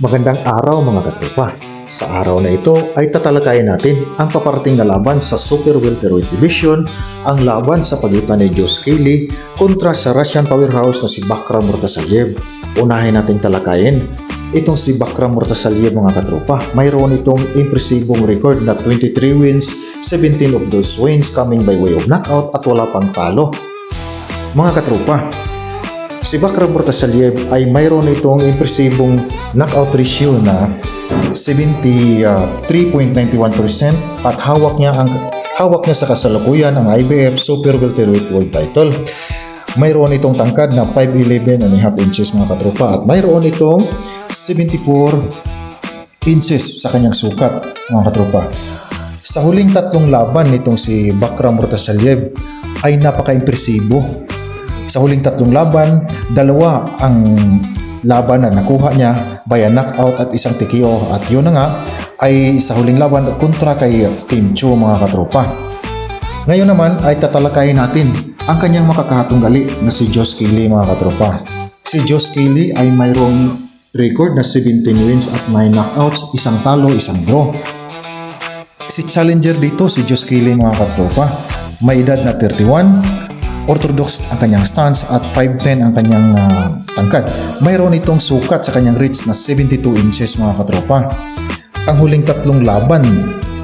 Magandang araw mga katropa. Sa araw na ito ay tatalakayin natin ang paparating na laban sa Super Welterweight Division, ang laban sa pagitan ni Josh Kelly kontra sa Russian powerhouse na si Bakram Murtasalyev. Unahin nating talakayin itong si Bakram Murtasalyev mga katropa. Mayroon itong impresibong record na 23 wins, 17 of those wins coming by way of knockout at wala pang talo. Mga katropa, si Bakram Murtasalyev ay mayroon itong impresibong knockout ratio na 73.91% at hawak niya sa kasalukuyan ang IBF Super Welterweight World Title. Mayroon itong tangkad na 5'11.5 inches mga katropa at mayroon itong 74 inches sa kanyang sukat mga katropa. Sa huling tatlong laban nitong si Bakram Murtasalyev ay napaka-impresibo. Sa huling tatlong laban, dalawa ang laban na nakuha niya via knockout at isang TKO, at yun na nga ay sa huling laban kontra kay Tim Tszyu mga katropa. Ngayon naman ay tatalakayin natin ang kanyang makakahatunggali na si Josh Kelly mga katropa. Si Josh Kelly ay mayroong record na 17 wins at 9 knockouts, isang talo, isang draw. Si challenger dito si Josh Kelly mga katropa, may edad na 31, orthodox ang kanyang stance at 5'10 ang kanyang tangkad. Mayroon itong sukat sa kanyang reach na 72 inches mga katropa. Ang huling tatlong laban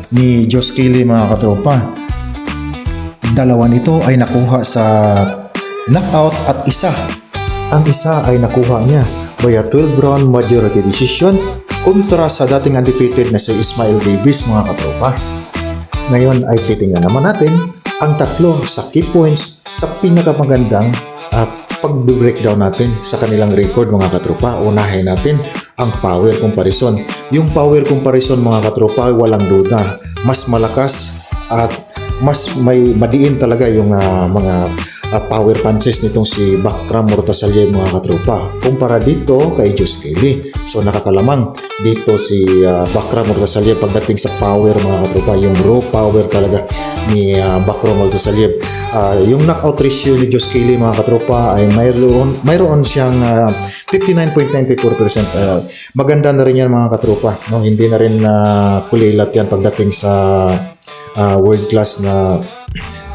ni Josh Kelly mga katropa, dalawa nito ay nakuha sa knockout at ang isa ay nakuha niya via 12 round majority decision kontra sa dating undefeated na si Ismail Davis mga katropa. Ngayon ay titingnan naman natin ang tatlo sa key points sa pinakamagandang pag-breakdown natin sa kanilang record mga katropa. Unahin natin ang power comparison. Yung power comparison mga katropa ay walang duda, mas malakas at mas may madiin talaga yung mga power punches nitong si Bakram Murtasalyev mga katropa kumpara dito kay Josh Kelly. So nakakalamang dito si Bakram Murtasalyev pagdating sa power mga katropa, yung raw power talaga ni Bakram Murtasalyev. Yung knockout ratio ni Josh Kelly mga katropa ay mayroon siyang 59.94%. Maganda na rin yan mga katropa, no? Hindi na rin kulilat yan pagdating sa world class na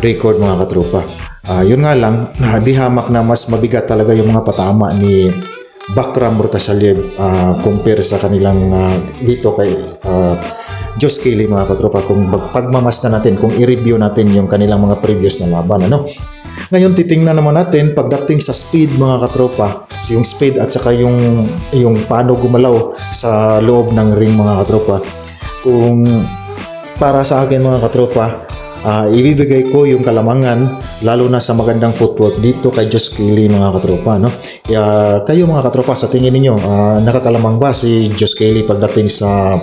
record mga katropa. Yun nga lang, di hamak na mas mabigat talaga yung mga patama ni Bakram Murtasalyev compare sa kanilang dito kay Josh Kelly mga katropa. Kung pagmamasta natin, kung i-review natin yung kanilang mga previous na laban, ano? Ngayon titingnan naman natin pagdating sa speed mga katropa, yung speed at saka yung paano gumalaw sa loob ng ring mga katropa. Kung para sa akin mga katropa, ibibigay ko yung kalamangan lalo na sa magandang footwork dito kay Josh Kelly mga katropa, no? Kayo mga katropa, sa tingin niyo nakakalamang ba si Josh Kelly pagdating sa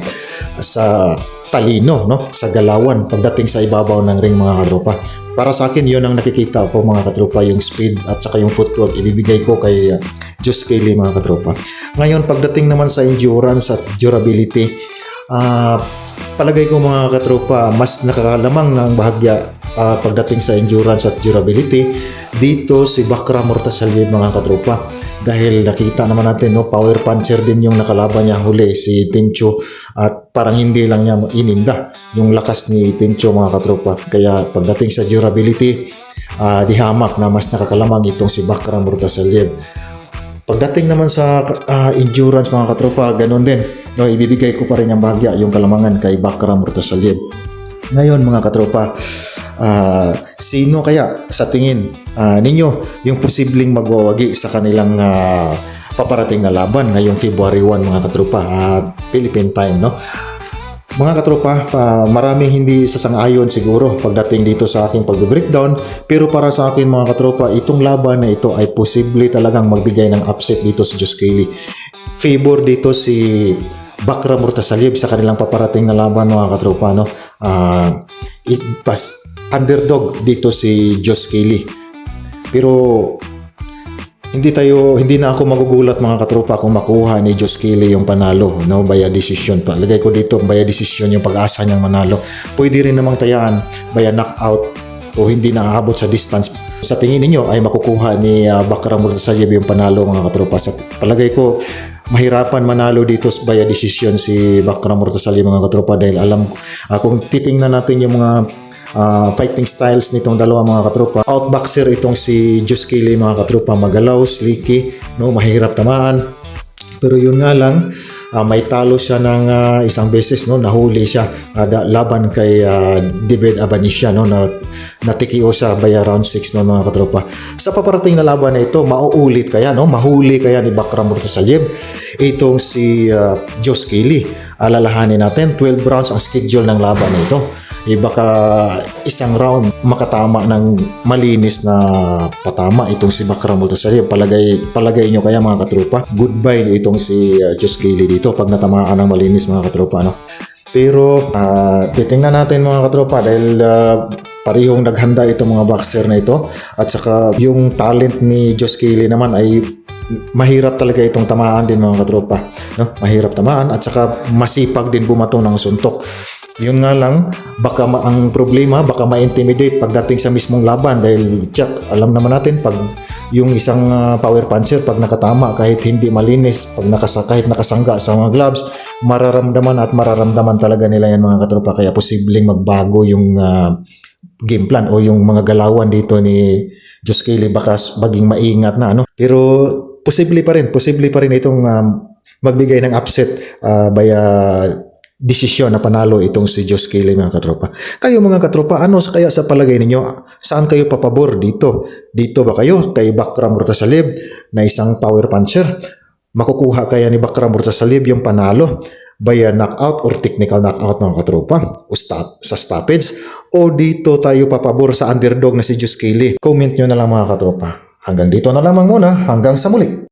talino, no? Sa galawan pagdating sa ibabaw ng ring mga katropa? Para sa akin yun ang nakikita ko mga katropa, yung speed at saka yung footwork ibibigay ko kay Josh Kelly mga katropa. Ngayon pagdating naman sa endurance at durability, palagay ko mga katropa mas nakakalamang ng bahagya pagdating sa endurance at durability dito si Bakram Murtasalyev mga katropa, dahil nakita naman natin, no, power puncher din yung nakalaban niya huli si Tim Tszyu at parang hindi lang niya ininda yung lakas ni Tim Tszyu mga katropa. Kaya pagdating sa durability, di hamak na mas nakakalamang itong si Bakram Murtasalyev. Pagdating naman sa endurance mga katropa, ganun din, no, ibibigay ko pa rin ang bahagya yung kalamangan kay Bakram Murtasalyev. Ngayon mga katropa, sino kaya sa tingin ninyo yung posibleng magwawagi sa kanilang paparating na laban ngayong February 1 mga katropa, Philippine time, no? Mga katropa, maraming hindi sasang-ayon siguro pagdating dito sa aking pag-breakdown, pero para sa akin mga katropa, itong laban na ito ay posible talagang magbigay ng upset dito si Josh Kelly. Favor dito si Bakram Murtasalyev sa kanilang paparating na laban mga katropa, no? Underdog dito si Josh Kelly. Pero hindi na ako magugulat mga katropa kung makuha ni Josh Kelly yung panalo, no, via decision. Palagay ko dito via decision yung pag-asa niyang manalo. Pwede rin namang tayaan via knockout o hindi na aabot sa distance. Sa tingin niyo ay makukuha ni Bakram Murtasalyev yung panalo mga katropa? Sa palagay ko mahirapan manalo dito via desisyon si Bakram Murtasalim mga katropa dahil alam ko, kung titingnan natin yung mga fighting styles nitong dalawa mga katropa, outboxer itong si Josh Kelly mga katropa, magalaw, slicky, no, mahirap tamaan. Pero yun nga lang, may talo siya ng isang beses, no, nahuli siya laban kay David Abanisia, no, na natikio siya by round 6 no mga katropa. Sa paparating na laban na ito, mauulit kaya, no, mahuli kaya ni Bakram Murtasalim itong si Josh Kelly. Alalahanin natin, 12 rounds ang schedule ng laban na ito. Baka isang round makatama ng malinis na patama itong si Bakram Murtasalim. Palagay nyo kaya mga katropa, goodbye itong si Josh Kelly dito pag natamaan ng malinis mga katropa, no? Pero titingnan natin mga katropa dahil parehong naghanda itong mga boxer na ito at saka yung talent ni Josh Kelly naman ay mahirap talaga itong tamaan din mga katropa, no? Mahirap tamaan at saka masipag din bumato ng suntok. Yun nga lang, baka ang problema, baka ma-intimidate pagdating sa mismong laban dahil alam naman natin pag yung isang power puncher pag nakatama kahit hindi malinis, kahit nakasangga sa mga gloves, mararamdaman talaga nila yan mga katropa, kaya posibleng magbago yung game plan o yung mga galawan dito ni Josh Kelly, baka maging maingat na, ano. Pero posible pa rin itong magbigay ng upset by desisyon na panalo itong si Josh Kelly mga katropa. Kayo mga katropa, ano kaya sa palagay ninyo? Saan kayo papabor dito? Dito ba kayo kay Bakram Murtasalim na isang power puncher? Makukuha kaya ni Bakram Murtasalim yung panalo via knockout or technical knockout mga katropa o sa stoppage? O dito tayo papabor sa underdog na si Josh Kelly? Comment nyo na lang mga katropa. Hanggang dito na lamang muna. Hanggang sa muli.